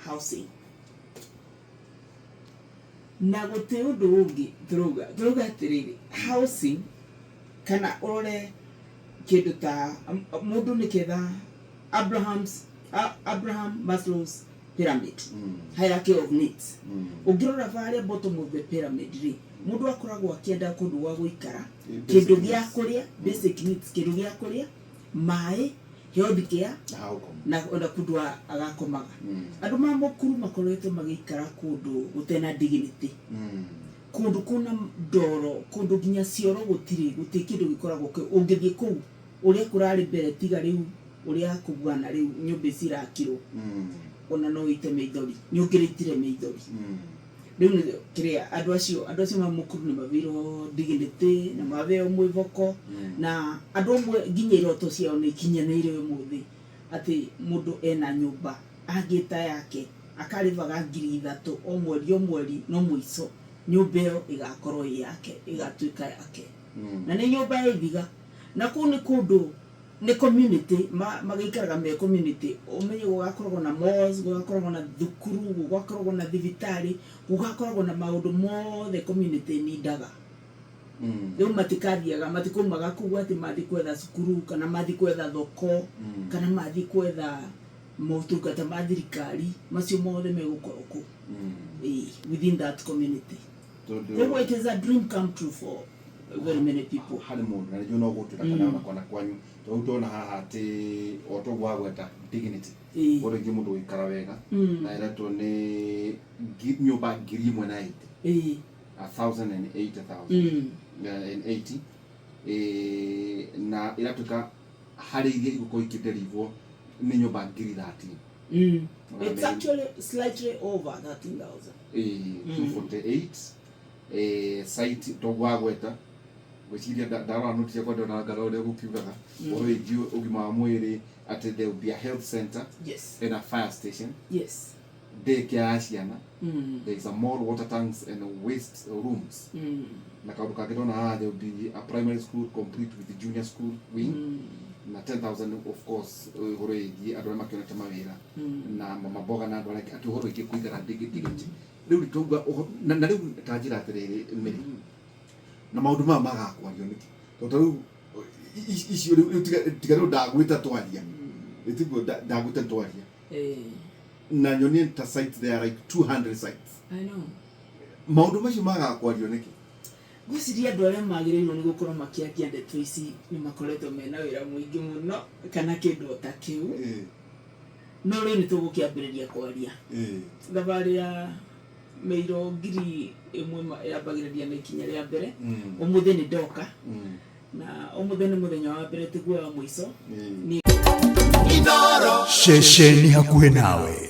housing na gute undu ungi druga atiriri housing kana urore kindu ta mundu ni ketha Abraham Maslow's pyramid hierarchy of needs ungirora varia bottom of the pyramid ri mundu akoragwo akienda kundu gwa guikara kindu gia kuria basic needs kindu gia kuria mai health care na kundu agakomaga andu mamukuru makoretwo magikara kundu gutena dignity kundu kuna ndoro kundu ginya cioro gutiri kindu gikoragwo ungithie ku uria kurari mbere tiga riu uria kubwana riu nyumba cirakirwo ona no ite meithori nyungiritire meithori riu kiria andu acio mamukuru ni maviro dignity na maveo mwivoko na andu amwe ginya iroto ciao ni kinyanire muthi ati mundu ena nyumba agita yake akarivaga 3,000 o mweri no muico nyumba iyo igakorwo yake igatuika yake na ni nyumba ithiga na kuni kundu ni community magikaraga me community umenye gugakorwo na malls gugakorwo na thukuru gugakorwo na thibitari gugakorwo na maundu mothe community ni ndaga riu matikathiaga matikumaga kugu ati mathi kwetha cukuru kana mathi kwetha thoko kana mathi kwetha motungata ma thirikari macio mothe megukorwo ku within that community. So it is a dream come true for very many people. Honeymoon na you know go to kana na kwanyu utona haha ati otogwa gweta dignity bore gimundu wikara wega na ira to ne give me back ngiri mwe na 1,080 na ira tuka hari ige iguko ikiderivo ni nyumba ngiri 13 it's actually slightly over 13,000 248 site togwa gweta weciria ndara notia kwa ndona garore gukiugaga oredio ugima wa mwiri ati there will be a health center, yes, and a fire station, yes, daycare asiana, there is a more water tanks and waste rooms na kauduka kitona there will be a primary school complete with the junior school wing na 10,000 of course oredio adwa makionete mawira na mama boga na ndwala ati horo ikikuigara dignity riu lituga na riu tajira atiriri meri na maundu ma magakwario niki tondu icio riu tigaro ndagwita twaria itigo ndagwita twaria na nyoni ta sites there are like 200 sites. I know maundu macio magakwario niki guciria andu aria magirirwo ni gukorwo makiakia ndeto ici ni makoretwo mena wira muingi muno kana kindu ta kiu no riu ni tugukiambiriria kwaria thabari ya meiro ngiri imwe yambagiriria na ikinya ria mbere umuthi ni ndoka na umuthi ni muthenya wa mbere tiguo wa mwico ni shesheni hakuhe nawe.